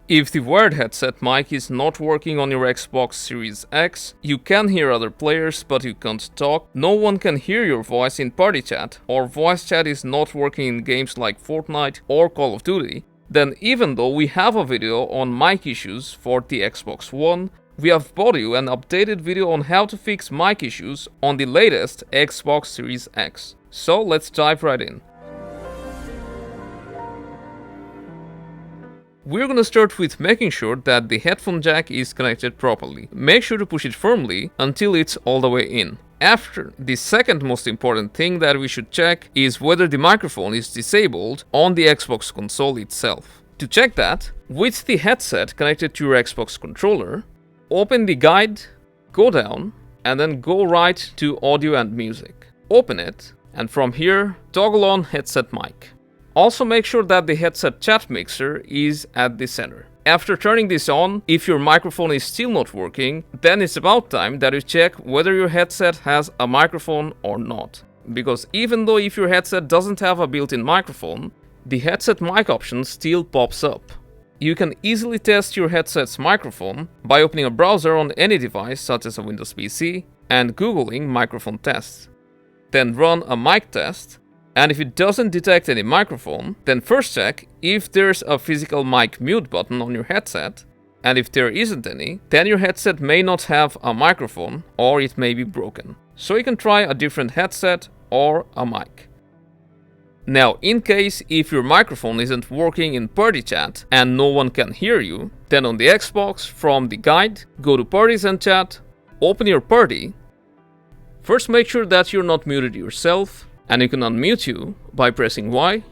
If the wired headset mic is not working on your Xbox Series X, you can hear other players but you can't talk, no one can hear your voice in party chat, or voice chat is not working in games like Fortnite or Call of Duty, then even though we have a video on mic issues for the Xbox One, we have brought you an updated video on how to fix mic issues on the latest Xbox Series X. So let's dive right in. We're gonna start with making sure that the headphone jack is connected properly. Make sure to push it firmly until it's all the way in. After, the second most important thing that we should check is whether the microphone is disabled on the Xbox console itself. To check that, with the headset connected to your Xbox controller, open the guide, go down, and then go right to audio and music. Open it, and from here, toggle on headset mic. Also make sure that the headset chat mixer is at the center. After turning this on, if your microphone is still not working, then it's about time that you check whether your headset has a microphone or not. Because even though if your headset doesn't have a built-in microphone, the headset mic option still pops up. You can easily test your headset's microphone by opening a browser on any device such as a Windows PC and Googling microphone tests. Then run a mic test. And if it doesn't detect any microphone, then first check if there's a physical mic mute button on your headset, and if there isn't any, then your headset may not have a microphone or it may be broken. So you can try a different headset or a mic. Now, in case if your microphone isn't working in party chat and no one can hear you, then on the Xbox, from the guide, go to parties and chat, open your party. First make sure that you're not muted yourself, and you can unmute you by pressing Y,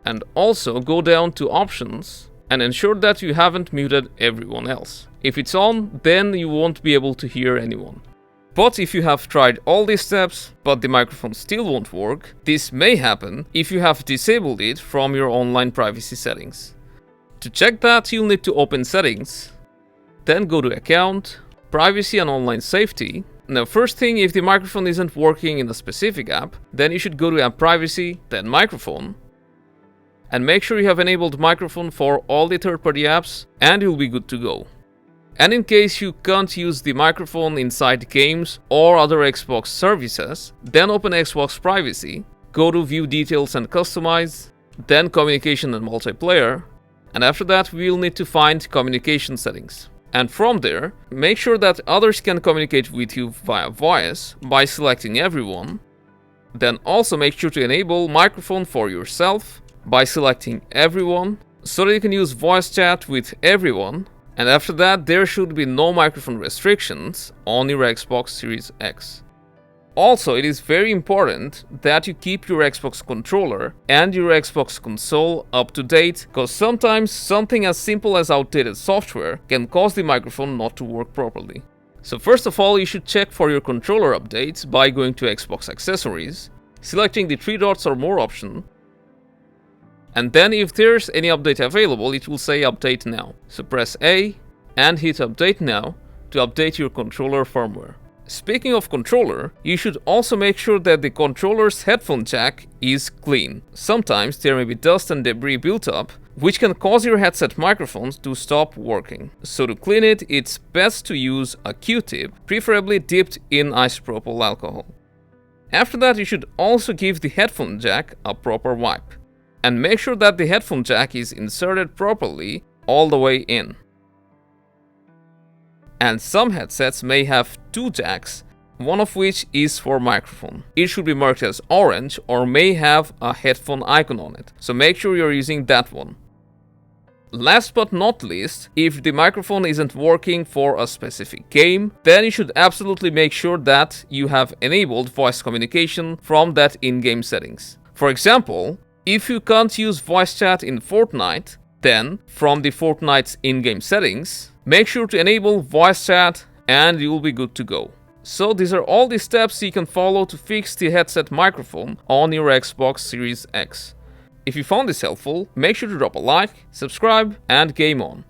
and also go down to options and ensure that you haven't muted everyone else. If it's on, then you won't be able to hear anyone. But if you have tried all these steps, but the microphone still won't work, this may happen if you have disabled it from your online privacy settings. To check that, you'll need to open Settings, then go to Account, Privacy and Online Safety. Now, first thing, if the microphone isn't working in a specific app, then you should go to App Privacy, then Microphone, and make sure you have enabled microphone for all the third-party apps, and you'll be good to go. And in case you can't use the microphone inside games or other Xbox services, then open Xbox Privacy, go to View Details and Customize, then Communication and Multiplayer, and after that we'll need to find Communication Settings. And from there, make sure that others can communicate with you via voice by selecting everyone. Then also make sure to enable microphone for yourself by selecting everyone, so that you can use voice chat with everyone. And after that, there should be no microphone restrictions on your Xbox Series X. Also, it is very important that you keep your Xbox controller and your Xbox console up to date, because sometimes something as simple as outdated software can cause the microphone not to work properly. So first of all, you should check for your controller updates by going to Xbox Accessories, selecting the 3 dots or more option, and then if there's any update available, it will say Update Now. So press A and hit Update Now to update your controller firmware. Speaking of controller, you should also make sure that the controller's headphone jack is clean. Sometimes there may be dust and debris built up, which can cause your headset microphones to stop working. So to clean it, it's best to use a Q-tip, preferably dipped in isopropyl alcohol. After that, you should also give the headphone jack a proper wipe. And make sure that the headphone jack is inserted properly all the way in. And some headsets may have 2 jacks, one of which is for microphone. It should be marked as orange or may have a headphone icon on it, so make sure you're using that one. Last but not least, if the microphone isn't working for a specific game, then you should absolutely make sure that you have enabled voice communication from that in-game settings. For example, if you can't use voice chat in Fortnite, then from the Fortnite's in-game settings, make sure to enable voice chat and you'll be good to go. So these are all the steps you can follow to fix the headset microphone on your Xbox Series X. If you found this helpful, make sure to drop a like, subscribe, and game on.